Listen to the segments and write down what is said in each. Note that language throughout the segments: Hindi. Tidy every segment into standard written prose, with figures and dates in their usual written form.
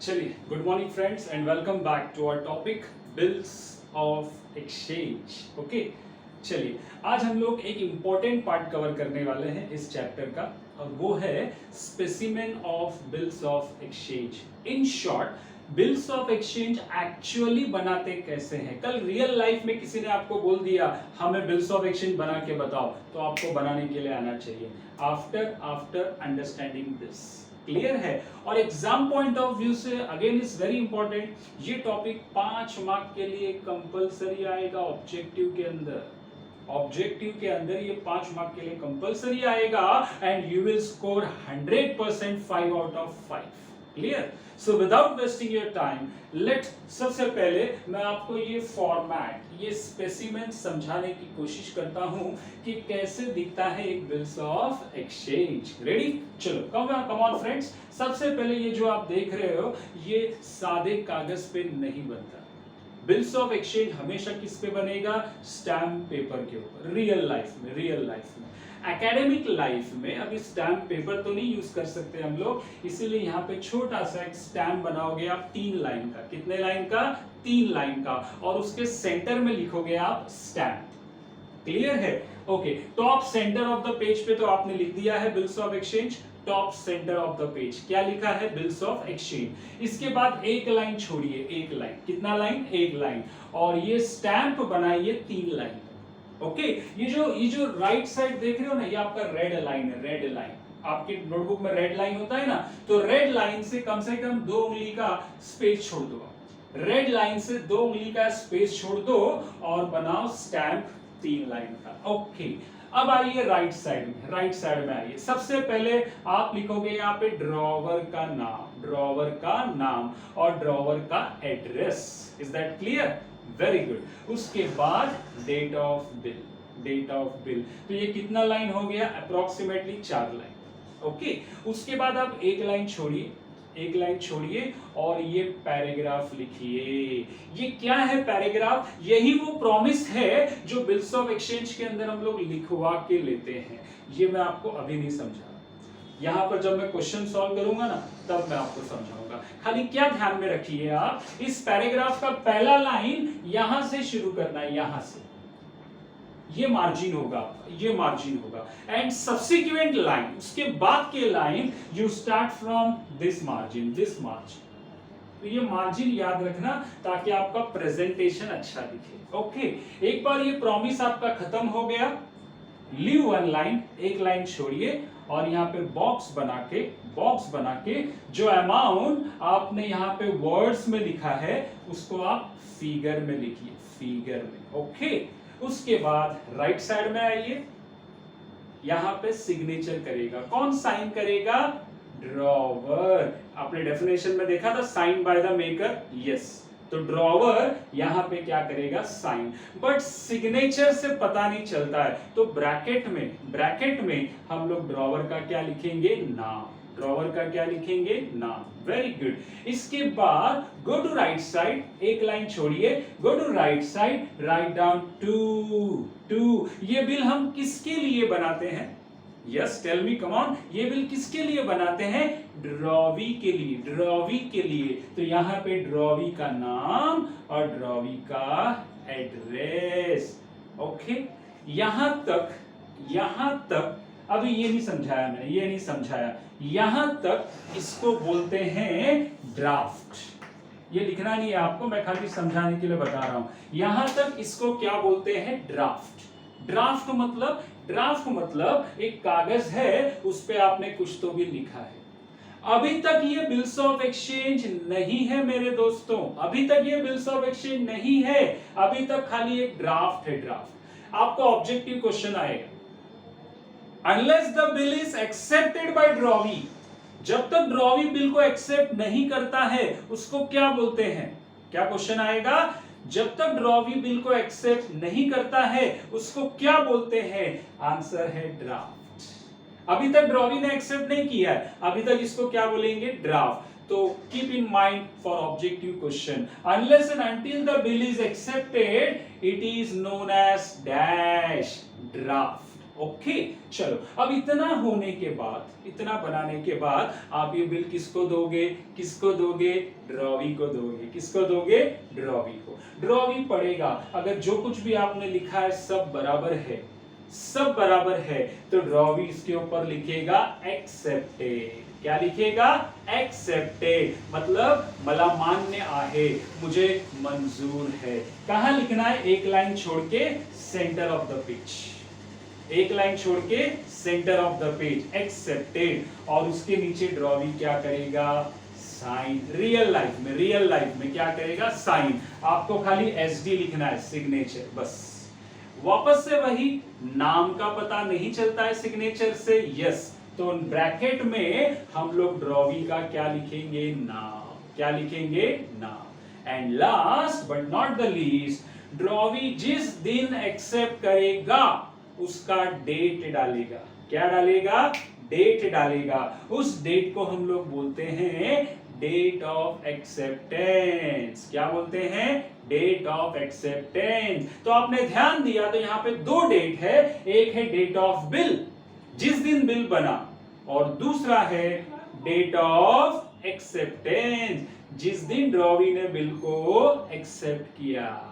चलिए, good morning friends and welcome back to our topic bills of exchange. Okay, चलिए आज हम लोग एक इम्पोर्टेंट पार्ट कवर करने वाले हैं इस चैप्टर का, और वो है specimen of bills of exchange. In short, bills of exchange actually बनाते कैसे हैं। कल रियल लाइफ में किसी ने आपको बोल दिया हमें बिल्स ऑफ एक्सचेंज बना के बताओ, तो आपको बनाने के लिए आना चाहिए आफ्टर अंडरस्टैंडिंग दिस। क्लियर है? और एग्जाम पॉइंट ऑफ व्यू से अगेन इज वेरी इंपॉर्टेंट, ये टॉपिक 5 मार्क के लिए कंपलसरी आएगा ऑब्जेक्टिव के अंदर। ऑब्जेक्टिव के अंदर ये 5 मार्क के लिए कंपलसरी आएगा and you will score 100% 5 out of 5। Clear? So without wasting your time, let सबसे पहले मैं आपको ये फॉर्मेट, ये स्पेसिमेन समझाने की कोशिश करता हूं कि कैसे दिखता है एक बिल्स ऑफ एक्सचेंज। रेडी? चलो कम ऑन फ्रेंड्स। सबसे पहले ये जो आप देख रहे हो, ये सादे कागज पे नहीं बनता। बिल्स ऑफ एक्सचेंज हमेशा किस पे बनेगा? स्टैम्प पेपर के ऊपर। रियल लाइफ में एकेडमिक लाइफ में अभी स्टैम्प पेपर तो नहीं यूज कर सकते हम लोग, इसीलिए यहाँ पे छोटा सा एक स्टैम्प बनाओगे आप 3 लाइन का। कितने लाइन का? 3 लाइन का, और उसके सेंटर में लिखोगे आप स्टैम्प। क्लियर है? Okay, top centre of the page पे तो आपने लिख दिया है bills of exchange. Top centre of the page क्या लिखा है? Bills of exchange. इसके बाद एक लाइन छोड़िए, एक लाइन। कितना लाइन? एक लाइन। और ये स्टैंप बनाइए 3 लाइन। ओके, ये जो राइट साइड देख रहे हो ना, ये आपका रेड लाइन है। रेड लाइन, आपके नोटबुक में रेड लाइन होता है ना, तो रेड लाइन से कम 2 उंगली का स्पेस छोड़ दो। रेड लाइन से 2 उंगली का स्पेस छोड़ दो और बनाओ स्टैंप 3 लाइन का। ओके, अब आइए राइट साइड में आइए। सबसे पहले आप लिखोगे यहाँ पे ड्रॉवर का नाम और ड्रॉवर का address. Is that clear? Very good. उसके बाद डेट ऑफ बिल। तो ये कितना लाइन हो गया? Approximately 4 line. ओके, उसके बाद आप एक लाइन छोड़िए और ये पैराग्राफ लिखिए। ये क्या है पैराग्राफ? यही वो प्रॉमिस है जो बिल्स ऑफ एक्सचेंज के अंदर हम लोग लिखवा के लेते हैं। ये मैं आपको अभी नहीं समझा, यहाँ पर जब मैं क्वेश्चन सॉल्व करूंगा ना, तब मैं आपको समझाऊंगा। खाली क्या ध्यान में रखिए आप, इस पैराग्राफ का पहला लाइन यहां से शुरू करना है, यहां से। ये मार्जिन होगा एंड सब्सिक्वेंट लाइन, उसके बाद के line you start from this margin. तो ये मार्जिन याद रखना ताकि आपका प्रेजेंटेशन अच्छा दिखे। ओके, एक बार ये प्रॉमिस आपका खत्म हो गया, लीव 1 लाइन, एक लाइन छोड़िए और यहाँ पे बॉक्स बना के जो अमाउंट आपने यहाँ पे वर्ड्स में लिखा है उसको आप फिगर में लिखिए। ओके, उसके बाद राइट साइड में आइए, यहाँ पे सिग्नेचर करेगा। कौन साइन करेगा? ड्रॉवर। आपने डेफिनेशन में देखा था sign by the maker. Yes, तो ड्रॉवर यहाँ पे क्या करेगा? साइन। बट सिग्नेचर से पता नहीं चलता है, तो ब्रैकेट में हम लोग ड्रॉवर का क्या लिखेंगे? नाम। Very good. इसके बाद गो टू राइट साइड, एक लाइन छोड़िए, go to right side, write down to. ये बिल हम किसके लिए बनाते हैं? Yes, tell me, come on. ये बिल किसके लिए बनाते हैं? ड्रॉवी के लिए। तो यहाँ पे ड्रॉवी का नाम और ड्रॉवी का एड्रेस। ओके, यहां तक अभी ये नहीं समझाया। यहां तक इसको बोलते हैं ड्राफ्ट। ये लिखना नहीं है आपको, मैं खाली समझाने के लिए बता रहा हूं। यहां तक इसको क्या बोलते हैं? ड्राफ्ट मतलब एक कागज है, उस पे आपने कुछ तो भी लिखा है। अभी तक ये बिल्स ऑफ एक्सचेंज नहीं है मेरे दोस्तों, अभी तक खाली एक ड्राफ्ट है। आपको ऑब्जेक्टिव क्वेश्चन आएगा, unless the bill is accepted by drawee. जब तक ड्रॉवी बिल को एक्सेप्ट नहीं करता है उसको क्या बोलते हैं? क्या क्वेश्चन आएगा? जब तक ड्रॉवी बिल को एक्सेप्ट नहीं करता है उसको क्या बोलते हैं? आंसर है ड्राफ्ट। अभी तक ड्रॉवी ने एक्सेप्ट नहीं किया है, अभी तक इसको क्या बोलेंगे? ड्राफ्ट। तो keep in mind for objective question, unless and until the bill is accepted it is known as dash draft. Okay चलो, अब इतना होने के बाद, इतना बनाने के बाद आप ये बिल किसको दोगे, किसको दोगे, ड्रॉवी को दोगे। किसको दोगे, ड्रॉवी को। ड्रॉवी पढ़ेगा, अगर जो कुछ भी आपने लिखा है सब बराबर है, सब बराबर है, तो ड्रॉवी इसके ऊपर लिखेगा एक्सेप्टेड। क्या लिखेगा, एक्सेप्टेड, मतलब मला मान्य आहे, मुझे मंजूर है। कहां लिखना है, एक लाइन छोड़ के सेंटर ऑफ द पेज, एक लाइन छोड़ के centre of the page, accepted, और उसके नीचे ड्रॉवी क्या करेगा, साइन। रियल लाइफ में, रियल लाइफ में क्या करेगा, साइन। आपको खाली एसडी लिखना है, सिग्नेचर, बस। वापस से वही, नाम का पता नहीं चलता है सिग्नेचर से, यस, तो ब्रैकेट में हम लोग ड्रॉवी का क्या लिखेंगे, नाम। क्या लिखेंगे, नाम। And last but not the least, drawee जिस दिन एक्सेप्ट करेगा उसका डेट डालेगा। क्या डालेगा, डेट डालेगा। उस डेट को हम लोग बोलते हैं डेट ऑफ एक्सेप्टेंस। क्या बोलते हैं, डेट ऑफ एक्सेप्टेंस। तो आपने ध्यान दिया तो यहाँ पे दो डेट है, एक है डेट ऑफ बिल, जिस दिन बिल बना, और दूसरा है डेट ऑफ एक्सेप्टेंस, जिस दिन ड्रॉवी ने बिल को एक्सेप्ट किया।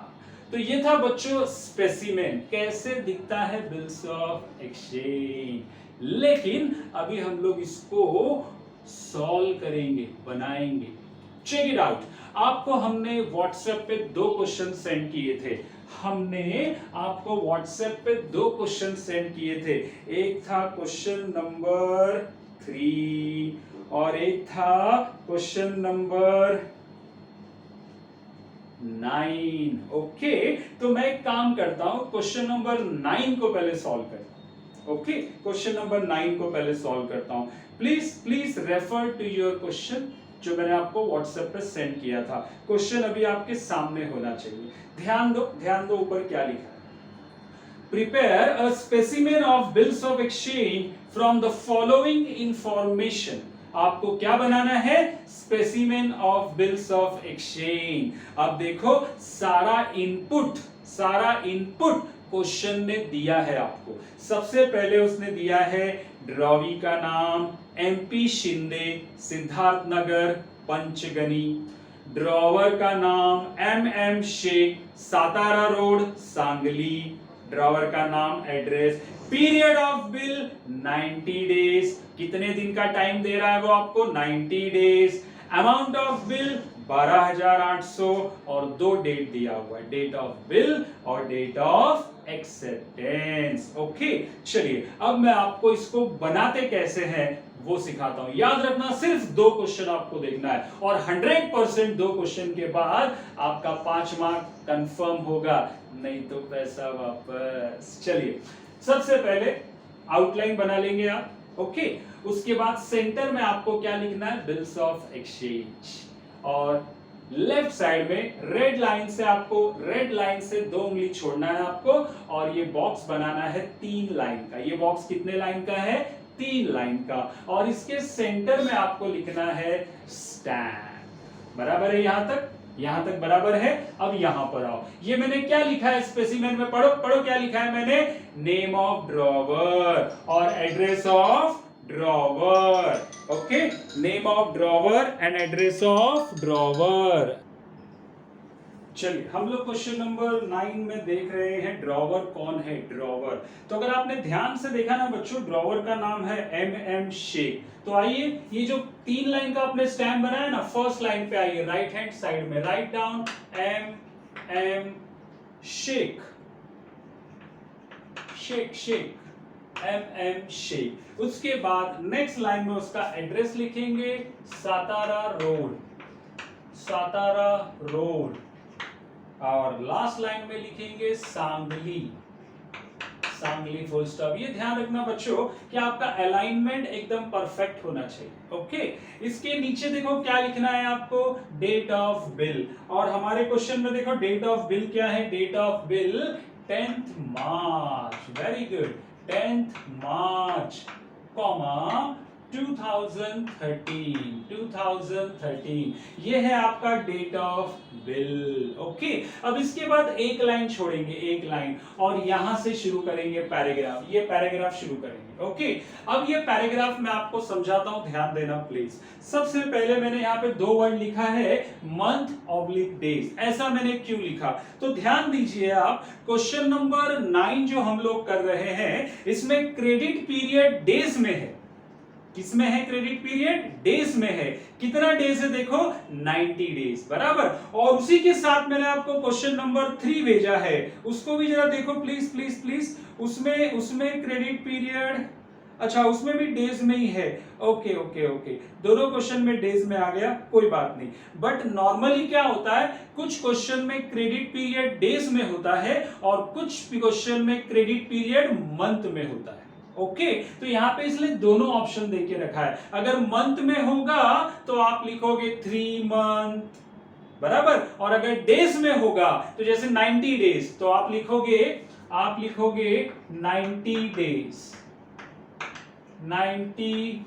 तो ये था बच्चों स्पेसिमेन, कैसे दिखता है बिल्स ऑफ एक्सचेंज। लेकिन अभी हम लोग इसको सॉल्व करेंगे, बनाएंगे। Check it out. आपको हमने व्हाट्सएप पे 2 क्वेश्चन सेंड किए थे, हमने आपको व्हाट्सएप पे 2 क्वेश्चन सेंड किए थे। एक था क्वेश्चन नंबर 3 और एक था क्वेश्चन नंबर 9। ओके, तो मैं एक काम करता हूं, क्वेश्चन नंबर 9 को पहले सॉल्व करता हूं। ओके, क्वेश्चन नंबर 9 को पहले सॉल्व करता हूं। Please refer to your question जो मैंने आपको व्हाट्सएप पे सेंड किया था। क्वेश्चन अभी आपके सामने होना चाहिए। ध्यान दो ऊपर क्या लिखा है। Prepare a specimen of bills of exchange from the following information. आपको क्या बनाना है, specimen of bills of exchange. अब देखो, सारा इनपुट क्वेश्चन ने दिया है आपको। सबसे पहले उसने दिया है ड्रॉवी का नाम MP शिंदे, सिद्धार्थ नगर, पंचगनी। ड्रॉवर का नाम MM Shaikh, Satara road, Sangli. Drawer का नाम, address. Period of bill 90 days, कितने दिन का टाइम दे रहा है वो आपको, 90 डेज। अमाउंट ऑफ बिल 12,800 और 2 डेट दिया हुआ है, डेट ऑफ बिल और डेट ऑफ एक्सेप्टेंस। ओके, चलिए अब मैं आपको इसको बनाते कैसे हैं वो सिखाता हूं। याद रखना, सिर्फ 2 क्वेश्चन आपको देखना है और 100% 2 क्वेश्चन के बाद आपका 5 मार्क कंफर्म होगा, नहीं तो पैसा वापस। चलिए, सबसे पहले आउटलाइन बना लेंगे आप। ओके, उसके बाद सेंटर में आपको क्या लिखना है, बिल्स ऑफ एक्सचेंज, और लेफ्ट साइड में रेड लाइन से 2 उंगली छोड़ना है आपको, और ये बॉक्स बनाना है 3 लाइन का। ये बॉक्स कितने लाइन का है, 3 लाइन का, और इसके सेंटर में आपको लिखना है स्टैम्प। बराबर है यहां तक बराबर है। अब यहां पर आओ, ये मैंने क्या लिखा है स्पेसिमेन में, पढ़ो क्या लिखा है मैंने, नेम ऑफ ड्रॉवर और address of drawer. Okay, name of drawer and address of drawer. चलिए, हम लोग क्वेश्चन नंबर 9 में देख रहे हैं ड्रॉवर कौन है, ड्रॉवर। तो अगर आपने ध्यान से देखा ना बच्चों, ड्रॉवर का नाम है MM शेख। तो आइए, ये जो 3 लाइन का आपने स्टैम्प बनाया ना, फर्स्ट लाइन पे आइए, राइट हैंड साइड में write down MM Shaikh, MM Shaikh. उसके बाद नेक्स्ट लाइन में उसका एड्रेस लिखेंगे, सातारा रोड, और लास्ट लाइन में लिखेंगे सांगली फुल स्टॉप। ये ध्यान रखना बच्चों कि आपका अलाइनमेंट एकदम परफेक्ट होना चाहिए। ओके, इसके नीचे देखो क्या लिखना है आपको, डेट ऑफ बिल, और हमारे क्वेश्चन में देखो डेट ऑफ बिल क्या है, date of bill 10th March, very good, 10th March, comma 2013 ये है आपका डेट ऑफ बिल। ओके, अब इसके बाद एक लाइन छोड़ेंगे, एक लाइन, और यहां से शुरू करेंगे पैराग्राफ। ये पैराग्राफ शुरू करेंगे। ओके, अब ये पैराग्राफ मैं आपको समझाता हूं, ध्यान देना प्लीज। सबसे पहले मैंने यहाँ पे दो वर्ड लिखा है, मंथ ऑब्लिक डेज। ऐसा मैंने क्यों लिखा, तो ध्यान दीजिए आप, क्वेश्चन नंबर 9 जो हम लोग कर रहे हैं इसमें क्रेडिट पीरियड डेज में है। किसमें है क्रेडिट पीरियड, डेज में है। कितना डेज है देखो, 90 डेज, बराबर। और उसी के साथ मैंने आपको क्वेश्चन नंबर 3 भेजा है, उसको भी जरा देखो प्लीज प्लीज प्लीज। उसमें क्रेडिट पीरियड, अच्छा उसमें भी डेज में ही है। ओके ओके ओके, दोनों क्वेश्चन में डेज में आ गया, कोई बात नहीं। बट नॉर्मली क्या होता है, कुछ क्वेश्चन में क्रेडिट पीरियड डेज में होता है और कुछ क्वेश्चन में क्रेडिट पीरियड मंथ में होता है। ओके, तो यहां पे इसलिए दोनों ऑप्शन देके रखा है। अगर मंथ में होगा तो आप लिखोगे 3 मंथ, बराबर। और अगर डेज में होगा तो जैसे 90 डेज तो आप लिखोगे 90 days, 90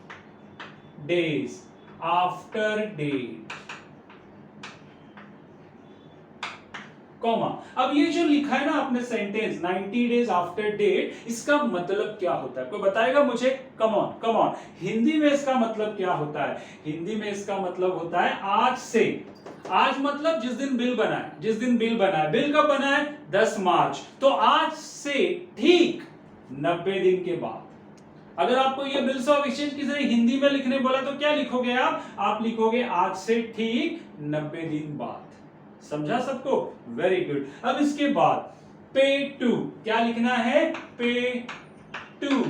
days after date, comma. अब ये जो लिखा है ना आपने सेंटेंस 90 डेज आफ्टर डेट, इसका मतलब क्या होता है, कोई बताएगा मुझे? Come on come on, Hindi में इसका मतलब क्या होता है? हिंदी में इसका मतलब होता है आज से। आज मतलब जिस दिन बिल बना है, जिस दिन बिल बना है। बिल कब बना है? 10 मार्च। तो आज से ठीक 90 दिन के बाद। अगर आपको ये बिल्स ऑफ एक्सचेंज की जरिए हिंदी में लिखने बोला तो क्या लिखोगे आप लिखोगे आज से ठीक 90 दिन बाद। समझा सबको? Very good. अब इसके बाद पे टू, क्या लिखना है? पे टू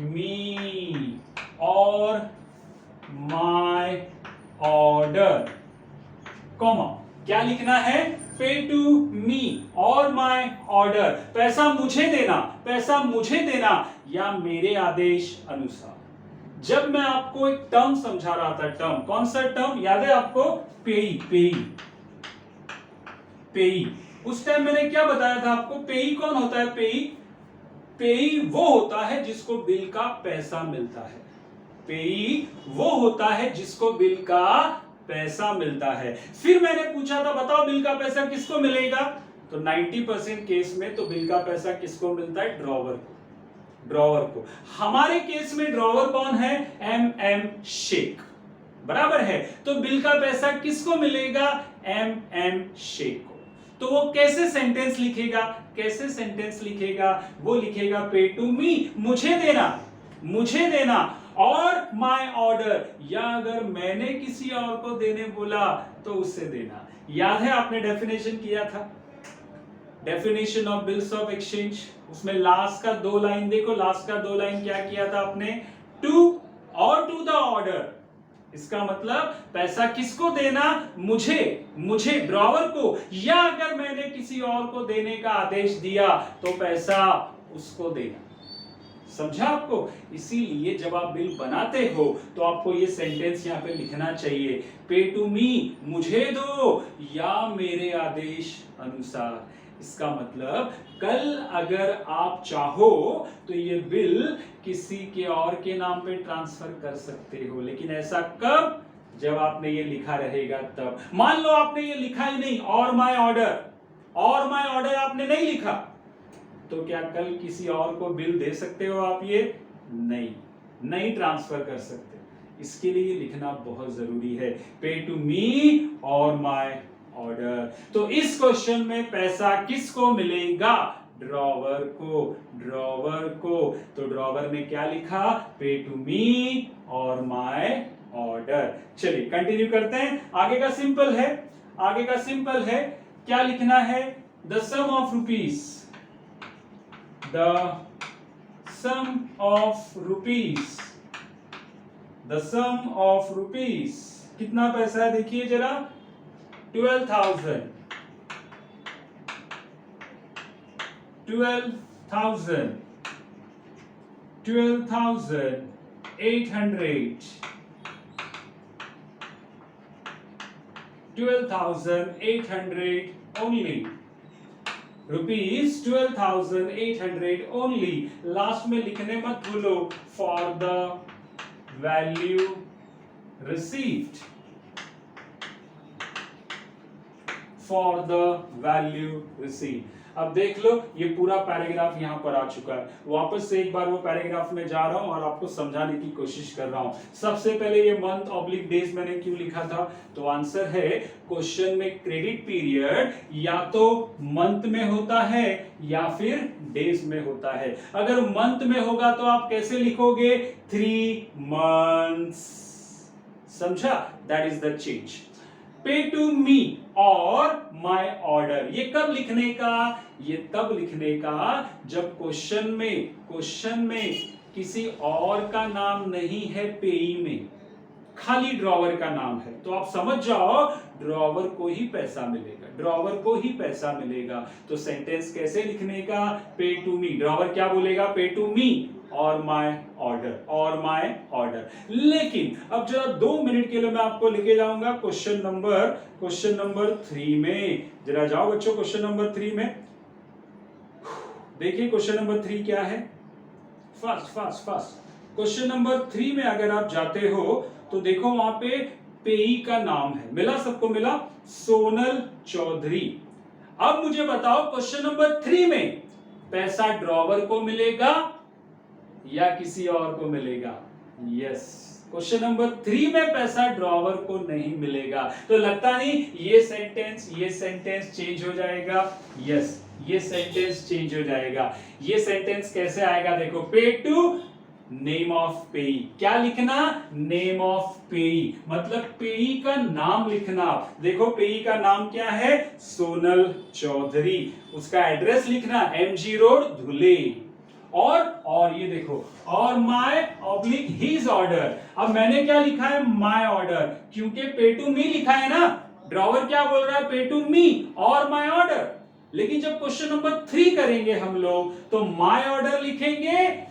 मी और माय ऑर्डर, कॉमा। क्या लिखना है? पे टू मी और माय ऑर्डर, पैसा मुझे देना, पैसा मुझे देना या मेरे आदेश अनुसार। जब मैं आपको एक टर्म समझा रहा था, टर्म कौन सा टर्म याद है आपको? पेई, पेई, पेई। उस टाइम मैंने क्या बताया था आपको? पेई कौन होता है? पेई, पेई वो होता है जिसको बिल का पैसा मिलता है। पेई वो होता है जिसको बिल का पैसा मिलता है। फिर मैंने पूछा था बताओ बिल का पैसा किसको मिलेगा, तो 90% केस में तो बिल का पैसा किसको मिलता है? ड्रॉवर को, ड्रॉवर को। हमारे केस में ड्रॉवर कौन है? एम शेख, बराबर है। तो बिल का पैसा किसको मिलेगा? एम शेख को। तो वो कैसे सेंटेंस लिखेगा? कैसे सेंटेंस लिखेगा? वो लिखेगा पे टू मी, मुझे देना, मुझे देना, और माय ऑर्डर, या अगर मैंने किसी और को देने बोला तो उससे देना। याद है आपने डेफिनेशन किया था, definition of bills of exchange. उसमें लास्ट का 2 लाइन देखो, लास्ट का 2 लाइन क्या किया था आपने? टू और टू द ऑर्डर। इसका मतलब पैसा किसको देना? मुझे, मुझे ड्रॉवर को, या अगर मैंने किसी और को देने का आदेश दिया तो पैसा उसको देना। समझा आपको? इसीलिए जब आप बिल बनाते हो तो आपको ये सेंटेंस यहाँ पे लिखना चाहिए, पे टू मी, मुझे दो या मेरे आदेश अनुसार। इसका मतलब कल अगर आप चाहो तो ये बिल किसी के और के नाम पे ट्रांसफर कर सकते हो, लेकिन ऐसा कब? जब आपने ये लिखा रहेगा तब। मान लो आपने ये लिखा ही नहीं, और माय ऑर्डर, और माय ऑर्डर आपने नहीं लिखा, तो क्या कल किसी और को बिल दे सकते हो आप? ये नहीं ट्रांसफर कर सकते। इसके लिए लिखना बहुत जरूरी है, पे टू मी और माय ऑर्डर। तो इस क्वेश्चन में पैसा किसको मिलेगा? ड्रॉवर को, ड्रॉवर को। तो ड्रॉवर ने क्या लिखा? पे टू मी और माय ऑर्डर। चलिए कंटिन्यू करते हैं। आगे का सिंपल है, आगे का सिंपल है। क्या लिखना है? The sum of rupees, the sum of rupees, the sum of rupees, कितना पैसा है देखिए जरा? 12,000, 12,000, 12,800, 12,800 only, रुपीज 12,800 ओनली। लास्ट में लिखने मत भूलो, for the value received for the value received. अब देख लो ये पूरा पैराग्राफ यहां पर आ चुका है। वापस से एक बार वो पैराग्राफ में जा रहा हूं और आपको समझाने की कोशिश कर रहा हूं। सबसे पहले ये मंथ ऑब्लिक डेज मैंने क्यों लिखा था, तो आंसर है क्वेश्चन में क्रेडिट पीरियड या तो मंथ में होता है या फिर डेज में होता है। अगर मंथ में होगा तो आप कैसे लिखोगे, 3 months। समझा, दैट इज द चेंज। पे टू मी और माय ऑर्डर, ये कब लिखने का, ये तब लिखने का जब क्वेश्चन में किसी और का नाम नहीं है पेई में, खाली ड्रॉवर का नाम है, तो आप समझ जाओ ड्रॉवर को ही पैसा मिलेगा, ड्रॉवर को ही पैसा मिलेगा। तो सेंटेंस कैसे लिखने का, पे टू मी, ड्रॉवर क्या बोलेगा, पे टू मी और माय ऑर्डर। लेकिन अब जरा 2 मिनट के लिए मैं आपको लेके जाऊंगा क्वेश्चन नंबर 3 में। जरा जाओ बच्चों क्वेश्चन नंबर 3 में। देखिए क्वेश्चन नंबर 3 क्या है, फास्ट। क्वेश्चन नंबर 3 में अगर आप जाते हो तो देखो वहां पे पेई का नाम है, मिला, सबको मिला, सोनल चौधरी। अब मुझे बताओ क्वेश्चन नंबर 3 में पैसा ड्रॉवर को मिलेगा या किसी और को मिलेगा, यस, क्वेश्चन नंबर 3 में पैसा ड्रॉवर को नहीं मिलेगा। तो लगता नहीं ये सेंटेंस चेंज हो जाएगा, यस, ये सेंटेंस चेंज हो जाएगा। ये सेंटेंस कैसे आएगा, देखो, पे टू नेम ऑफ पेई, क्या लिखना, नेम ऑफ पेई, मतलब पेई का नाम लिखना। देखो पेई का नाम क्या है, सोनल चौधरी, उसका एड्रेस लिखना MG रोड धुले, और ये देखो, और माय ऑब्लिक हिज ऑर्डर। अब मैंने क्या लिखा है, माय ऑर्डर, क्योंकि पे टू मी लिखा है ना, ड्रॉवर क्या बोल रहा है, पे टू मी और माय ऑर्डर। लेकिन जब क्वेश्चन नंबर 3 करेंगे हम लोग तो माय ऑर्डर लिखेंगे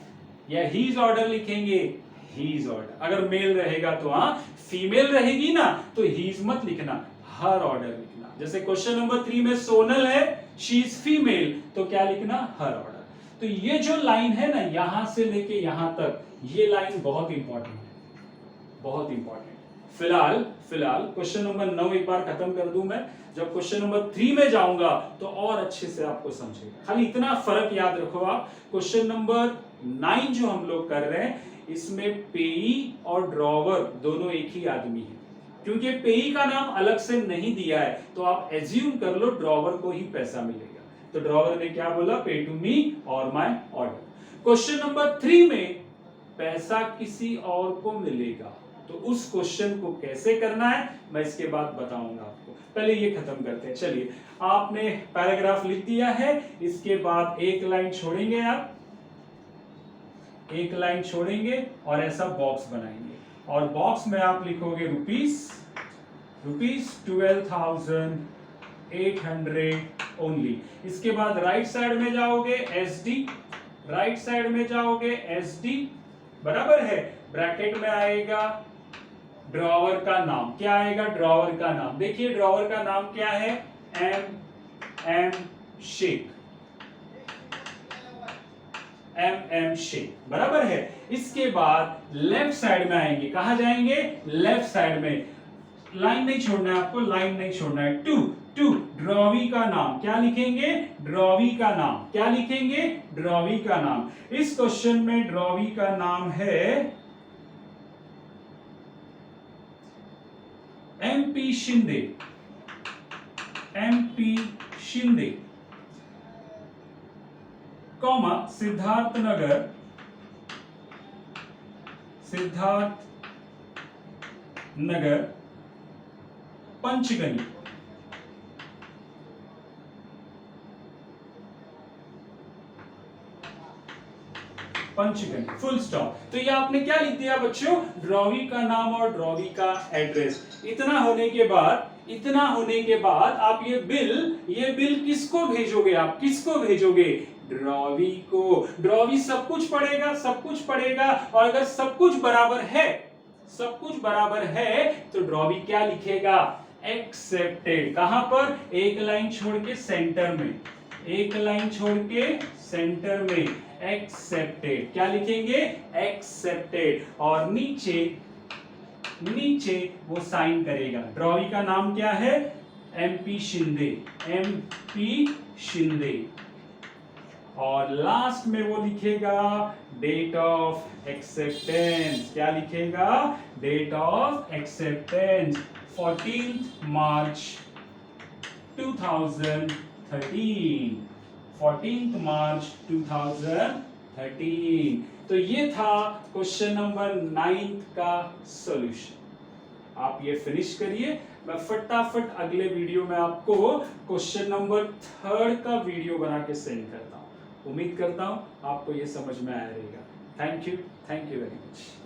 या हीज ऑर्डर लिखेंगे, हीज ऑर्डर। अगर मेल रहेगा तो हाँ, फीमेल रहेगी ना तो हीज मत लिखना, हर ऑर्डर लिखना। जैसे क्वेश्चन नंबर 3 में सोनल है, शी इज फीमेल, तो क्या लिखना, हर ऑर्डर। तो ये जो लाइन है ना, यहां से लेके यहां तक, ये लाइन बहुत इंपॉर्टेंट है, बहुत इंपॉर्टेंट। फिलहाल क्वेश्चन नंबर 9 एक बार खत्म कर दूं मैं, जब क्वेश्चन नंबर 3 में जाऊंगा तो और अच्छे से आपको समझेगा। खाली इतना फर्क याद रखो आप, क्वेश्चन नंबर 9 जो हम लोग कर रहे हैं इसमें पेई और ड्रॉवर दोनों एक ही आदमी है, क्योंकि पेई का नाम अलग से नहीं दिया है, तो आप एज्यूम कर लो ड्रॉवर को ही पैसा मिलेगा। तो ड्रॉवर ने क्या बोला, पे टू मी और माय ऑर्डर। क्वेश्चन नंबर 3 में पैसा किसी और को मिलेगा, तो उस क्वेश्चन को कैसे करना है मैं इसके बाद बताऊंगा आपको। पहले ये खत्म करते हैं। चलिए, आपने पैराग्राफ लिख दिया है, इसके बाद एक लाइन छोड़ेंगे, आप एक लाइन छोड़ेंगे और ऐसा बॉक्स बनाएंगे, और बॉक्स में आप लिखोगे रुपीस 12,800 ओनली। इसके बाद राइट साइड में जाओगे SD, राइट साइड में जाओगे SD, बराबर है, ब्रैकेट में आएगा ड्रॉवर का नाम। क्या आएगा, ड्रॉवर का नाम। देखिए ड्रॉवर का नाम क्या है, MM शेख, MM शेख, बराबर है। इसके बाद लेफ्ट साइड में आएंगे, कहां जाएंगे, लेफ्ट साइड में। लाइन नहीं छोड़ना है आपको, लाइन नहीं छोड़ना है। टू ड्रॉवी का नाम, क्या लिखेंगे, ड्रॉवी का नाम, क्या लिखेंगे, ड्रॉवी का नाम। इस क्वेश्चन में ड्रॉवी का नाम है MP Shinde, comma Siddharth Nagar Panchgani. Full stop. तो ये आपने क्या लिख दिया बच्चों, ड्रॉवी का नाम और ड्रॉवी का एड्रेस। इतना होने के बाद आप ये बिल किसको भेजोगे, आप किसको भेजोगे, ड्रॉवी को। ड्रॉवी सब कुछ पढ़ेगा, और अगर सब कुछ बराबर है तो ड्रॉवी क्या लिखेगा, एक्सेप्टेड। कहां पर, एक लाइन छोड़ के सेंटर में, एक्सेप्टेड। क्या लिखेंगे? एक्सेप्टेड। और नीचे नीचे वो साइन करेगा। ड्रॉवी का नाम क्या है? MP Shinde, MP Shinde. और लास्ट में वो लिखेगा डेट ऑफ एक्सेप्टेंस। क्या लिखेगा? डेट ऑफ एक्सेप्टेंस 14 मार्च 2013। 14 मार्च 2013। तो ये था क्वेश्चन नंबर 9 का सॉल्यूशन। आप ये फिनिश करिए। मैं फटाफट अगले वीडियो में आपको क्वेश्चन नंबर 3 का वीडियो बना के सेंड करता हूं। उम्मीद करता हूं आपको ये समझ में आया रहेगा। Thank you very much.